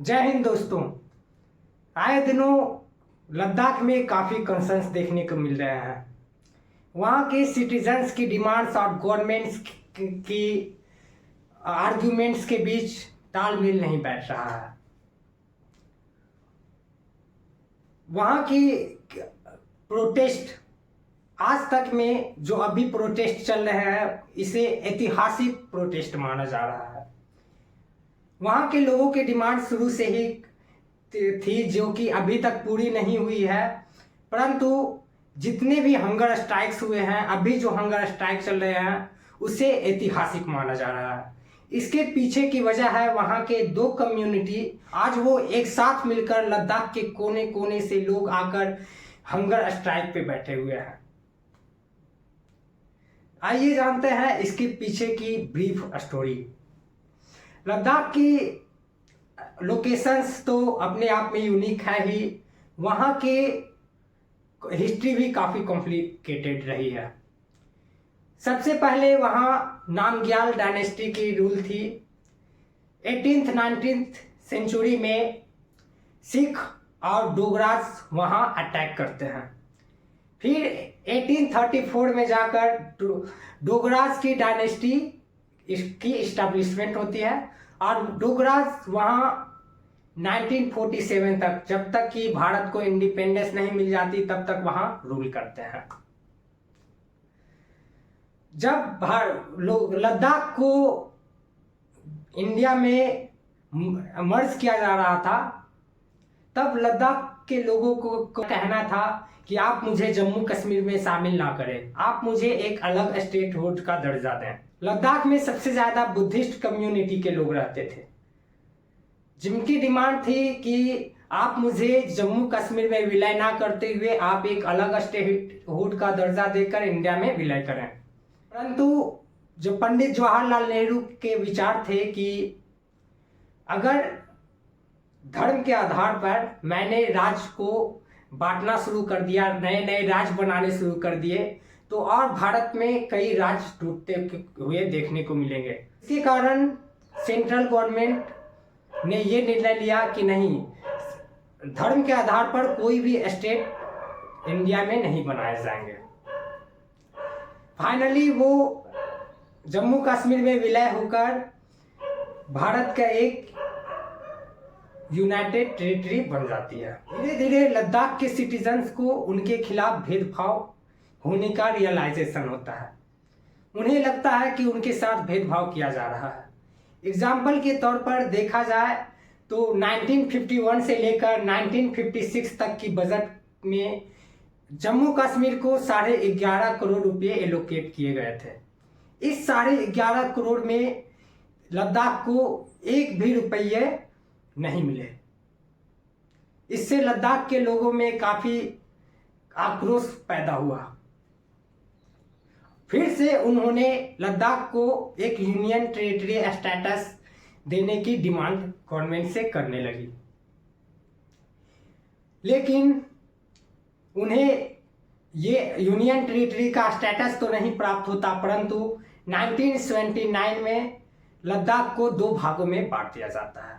जय हिंद दोस्तों। आए दिनों लद्दाख में काफ़ी कंसर्न्स देखने को मिल रहे हैं। वहाँ के सिटीजन्स की डिमांड्स और गवर्नमेंट्स की आर्ग्यूमेंट्स के बीच तालमेल नहीं बैठ रहा है। वहाँ की प्रोटेस्ट आज तक में जो अभी प्रोटेस्ट चल रहे हैं इसे ऐतिहासिक प्रोटेस्ट माना जा रहा है। वहाँ के लोगों की डिमांड शुरू से ही थी जो कि अभी तक पूरी नहीं हुई है, परंतु जितने भी हंगर स्ट्राइक्स हुए हैं, अभी जो हंगर स्ट्राइक चल रहे हैं उसे ऐतिहासिक माना जा रहा है। इसके पीछे की वजह है वहाँ के दो कम्युनिटी आज वो एक साथ मिलकर लद्दाख के कोने कोने से लोग आकर हंगर स्ट्राइक पे बैठे हुए हैं। आइए जानते हैं इसके पीछे की ब्रीफ स्टोरी। लद्दाख की लोकेशंस तो अपने आप में यूनिक है ही, वहाँ के हिस्ट्री भी काफ़ी कॉम्प्लिकेटेड रही है। सबसे पहले वहाँ नामग्याल डायनेस्टी की रूल थी। 18th 19th सेंचुरी में सिख और डोगरास वहाँ अटैक करते हैं। फिर 1834 में जाकर डोगरास की डायनेस्टी इसकी इस्टेब्लिशमेंट होती है और डोगरास वहाँ 1947 तक, जब तक कि भारत को इंडिपेंडेंस नहीं मिल जाती तब तक वहाँ रूल करते हैं। जब लद्दाख को इंडिया में मर्ज किया जा रहा था तब लद्दाख के लोगों को कहना था कि आप मुझे जम्मू कश्मीर में शामिल ना करें, आप मुझे एक अलग स्टेट हुड का दर्जा दें। लद्दाख में सबसे ज़्यादा बुद्धिस्ट कम्युनिटी के लोग रहते थे जिनकी डिमांड थी कि आप मुझे जम्मू कश्मीर में विलय ना करते हुए आप एक अलग स्टेट हुड का दर्जा देकर इंडिया में विलय करें। परंतु जो पंडित जवाहरलाल नेहरू के विचार थे कि अगर धर्म के आधार पर मैंने राज्य को बांटना शुरू कर दिया, नए नए राज्य बनाने शुरू कर दिए, तो और भारत में कई राज्य टूटते हुए देखने को मिलेंगे। इसके कारण सेंट्रल गवर्नमेंट ने ये निर्णय लिया कि नहीं, धर्म के आधार पर कोई भी स्टेट इंडिया में नहीं बनाए जाएंगे। फाइनली वो जम्मू कश्मीर में विलय होकर भारत का एक यूनाइटेड टेरिटरी बन जाती है। धीरे धीरे लद्दाख के सिटीजन्स को उनके खिलाफ भेदभाव होने का रियलाइजेशन होता है। उन्हें लगता है कि उनके साथ भेदभाव किया जा रहा है। एग्जाम्पल के तौर पर देखा जाए तो 1951 से लेकर 1956 तक की बजट में जम्मू कश्मीर को 11.5 करोड़ रुपए एलोकेट किए गए थे। इस 11.5 करोड़ में लद्दाख को एक भी रुपये नहीं मिले। इससे लद्दाख के लोगों में काफ़ी आक्रोश पैदा हुआ। फिर से उन्होंने लद्दाख को एक यूनियन टेरिटरी स्टेटस देने की डिमांड गवर्नमेंट से करने लगी, लेकिन उन्हें ये यूनियन टेरिटरी का स्टेटस तो नहीं प्राप्त होता, परंतु 1979 में लद्दाख को दो भागों में बांट दिया जाता है।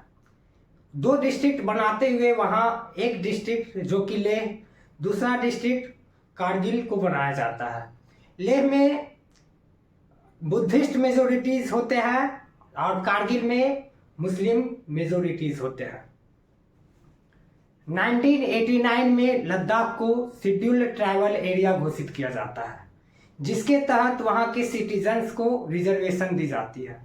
दो डिस्ट्रिक्ट बनाते हुए वहाँ एक डिस्ट्रिक्ट जो कि लेह, दूसरा डिस्ट्रिक्ट कारगिल को बनाया जाता है। लेह में बुद्धिस्ट मेजोरिटीज होते हैं और कारगिल में मुस्लिम मेजोरिटीज होते हैं। 1989 में लद्दाख को शेड्यूल्ड ट्राइबल एरिया घोषित किया जाता है, जिसके तहत वहाँ के सिटीजन्स को रिजर्वेशन दी जाती है।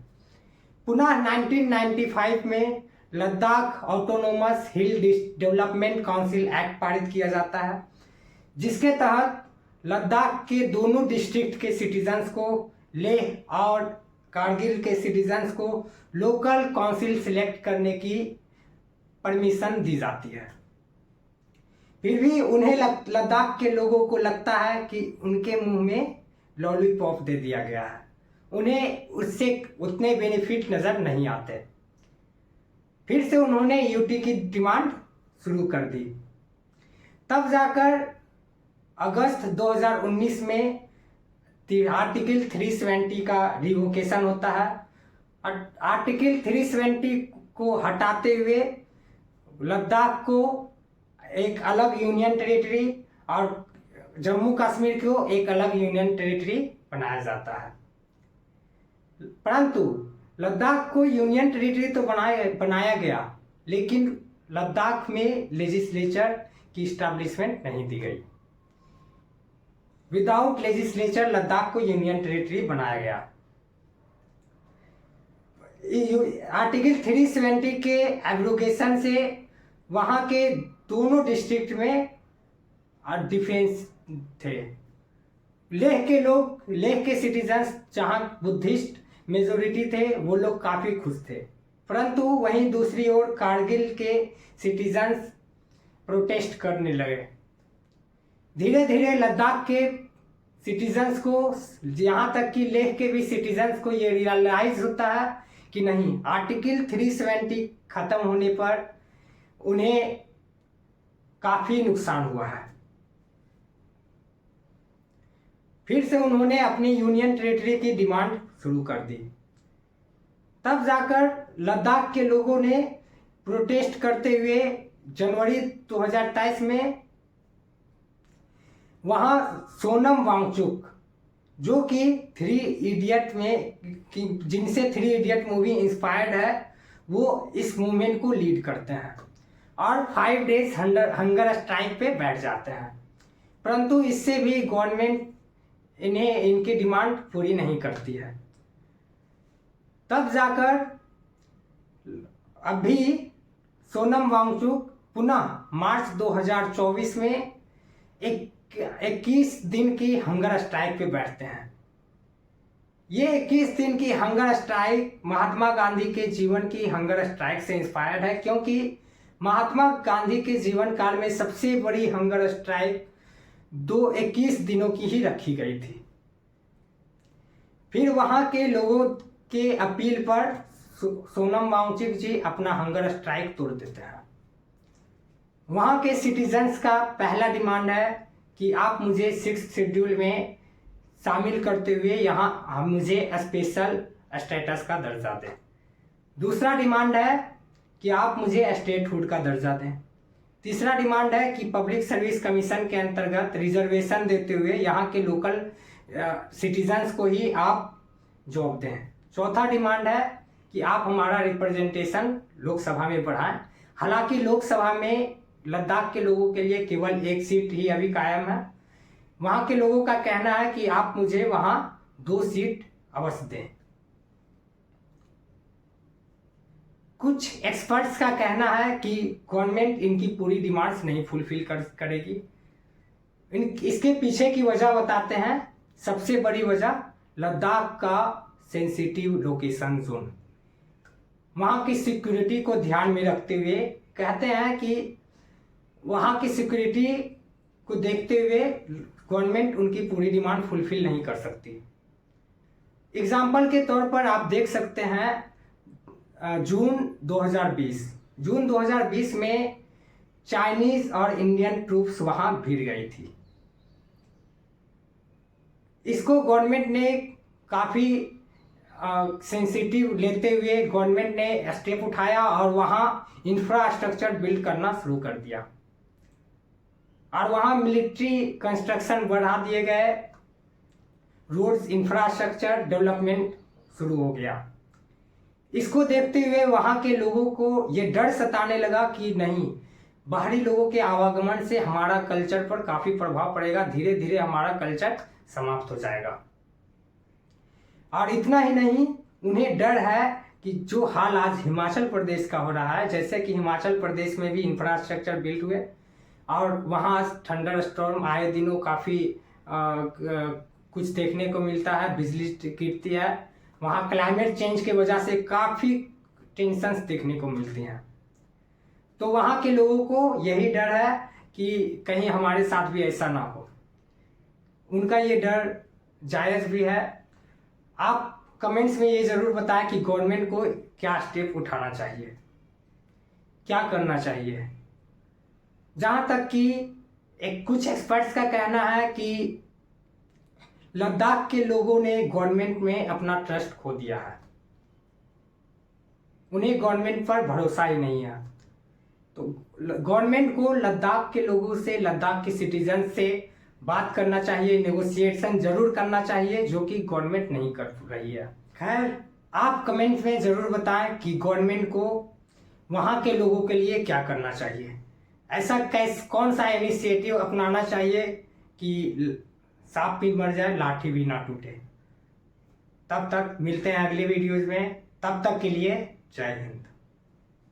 पुनः 1995 में लद्दाख ऑटोनोमस हिल डेवलपमेंट काउंसिल एक्ट पारित किया जाता है, जिसके तहत लद्दाख के दोनों डिस्ट्रिक्ट के सिटीजन्स को, लेह और कारगिल के सिटीजन्स को लोकल काउंसिल सिलेक्ट करने की परमिशन दी जाती है। फिर भी उन्हें लद्दाख के लोगों को लगता है कि उनके मुंह में लॉलीपॉप दे दिया गया है, उन्हें उससे उतने बेनिफिट नज़र नहीं आते। फिर से उन्होंने यूटी की डिमांड शुरू कर दी। तब जाकर अगस्त 2019 में आर्टिकल 370 का रिवोकेशन होता है। आर्टिकल 370 को हटाते हुए लद्दाख को एक अलग यूनियन टेरिटरी और जम्मू कश्मीर को एक अलग यूनियन टेरिटरी बनाया जाता है। परंतु लद्दाख को यूनियन टेरिटरी तो बनाया गया, लेकिन लद्दाख में लेजिस्लेचर की स्टैब्लिशमेंट नहीं दी गई। विदाउट लेजिस्लेचर लद्दाख को यूनियन टेरिटरी बनाया गया। आर्टिकल 370 के एब्रोगेशन से वहां के दोनों डिस्ट्रिक्ट में डिफेंस थे। लेह के सिटीजन्स जहां बुद्धिस्ट मेजोरिटी थे, वो लोग काफी खुश थे, परंतु वहीं दूसरी ओर कारगिल के सिटीजन्स प्रोटेस्ट करने लगे। धीरे धीरे लद्दाख के सिटीजन्स को, यहाँ तक कि लेह के भी सिटीजन्स को ये रियलाइज होता है कि नहीं, आर्टिकल 370 खत्म होने पर उन्हें काफी नुकसान हुआ है। फिर से उन्होंने अपनी यूनियन टेरिटरी की डिमांड शुरू कर दी। तब जाकर लद्दाख के लोगों ने प्रोटेस्ट करते हुए जनवरी 2023 में वहां सोनम वांगचुक, जो कि 3 इडियट में जिनसे 3 इडियट मूवी इंस्पायर्ड है, वो इस मूवमेंट को लीड करते हैं और 5 डेज हंगर स्ट्राइक पे बैठ जाते हैं। परंतु इससे भी गवर्नमेंट इनकी डिमांड पूरी नहीं करती है। तब जाकर अभी सोनम वांगचुक पुनः मार्च 2024 में 21 दिन की हंगर स्ट्राइक पे बैठते हैं। ये 21 दिन की हंगर स्ट्राइक महात्मा गांधी के जीवन की हंगर स्ट्राइक से इंस्पायर्ड है, क्योंकि महात्मा गांधी के जीवन काल में सबसे बड़ी हंगर स्ट्राइक 21 दिनों की ही रखी गई थी। फिर वहां के लोगों के अपील पर सोनम वांगचुक जी अपना हंगर स्ट्राइक तोड़ देते हैं। वहां के सिटीजन्स का पहला डिमांड है कि आप मुझे 6th शेड्यूल में शामिल करते हुए यहाँ मुझे स्पेशल स्टेटस का दर्जा दें। दूसरा डिमांड है कि आप मुझे स्टेटहुड का दर्जा दें। तीसरा डिमांड है कि पब्लिक सर्विस कमीशन के अंतर्गत रिजर्वेशन देते हुए यहाँ के लोकल सिटीजन्स को ही आप जॉब दें। चौथा डिमांड है कि आप हमारा रिप्रेजेंटेशन लोकसभा में बढ़ाएं। हालांकि लोकसभा में लद्दाख के लोगों के लिए केवल 1 सीट ही अभी कायम है। वहाँ के लोगों का कहना है कि आप मुझे वहाँ 2 सीट अवश्य दें। कुछ एक्सपर्ट्स का कहना है कि गवर्नमेंट इनकी पूरी डिमांड्स नहीं फुलफिल करेगी। इसके पीछे की वजह बताते हैं। सबसे बड़ी वजह लद्दाख का सेंसिटिव लोकेशन जोन, वहाँ की सिक्योरिटी को ध्यान में रखते हुए कहते हैं कि वहाँ की सिक्योरिटी को देखते हुए गवर्नमेंट उनकी पूरी डिमांड फुलफिल नहीं कर सकती। एग्जाम्पल के तौर पर आप देख सकते हैं जून 2020 में चाइनीज और इंडियन ट्रूप्स वहां भिड़ गई थी। इसको गवर्नमेंट ने काफ़ी सेंसिटिव लेते हुए गवर्नमेंट ने स्टेप उठाया और वहाँ इंफ्रास्ट्रक्चर बिल्ड करना शुरू कर दिया और वहाँ मिलिट्री कंस्ट्रक्शन बढ़ा दिए गए, रोड्स इंफ्रास्ट्रक्चर डेवलपमेंट शुरू हो गया। इसको देखते हुए वहाँ के लोगों को ये डर सताने लगा कि नहीं, बाहरी लोगों के आवागमन से हमारा कल्चर पर काफ़ी प्रभाव पड़ेगा, धीरे धीरे हमारा कल्चर समाप्त हो जाएगा। और इतना ही नहीं, उन्हें डर है कि जो हाल आज हिमाचल प्रदेश का हो रहा है, जैसे कि हिमाचल प्रदेश में भी इंफ्रास्ट्रक्चर बिल्ड हुए और वहाँ थंडर स्टॉर्म आए दिनों काफ़ी कुछ देखने को मिलता है, बिजली गिरती है, वहाँ क्लाइमेट चेंज के वजह से काफ़ी टेंशन्स देखने को मिलती हैं। तो वहाँ के लोगों को यही डर है कि कहीं हमारे साथ भी ऐसा ना हो। उनका ये डर जायज़ भी है। आप कमेंट्स में ये ज़रूर बताएं कि गवर्नमेंट को क्या स्टेप उठाना चाहिए, क्या करना चाहिए। जहाँ तक कि कुछ एक्सपर्ट्स का कहना है कि लद्दाख के लोगों ने गवर्नमेंट में अपना ट्रस्ट खो दिया है, उन्हें गवर्नमेंट पर भरोसा ही नहीं है। तो गवर्नमेंट को लद्दाख के लोगों से, लद्दाख के सिटीजन से बात करना चाहिए, नेगोशिएशन जरूर करना चाहिए, जो कि गवर्नमेंट नहीं कर रही है। खैर, आप कमेंट में जरूर बताएं कि गवर्नमेंट को वहाँ के लोगों के लिए क्या करना चाहिए, ऐसा कौन सा इनिशिएटिव अपनाना चाहिए कि सांप भी मर जाए लाठी भी ना टूटे। तब तक मिलते हैं अगले वीडियोज में, तब तक के लिए जय हिंद।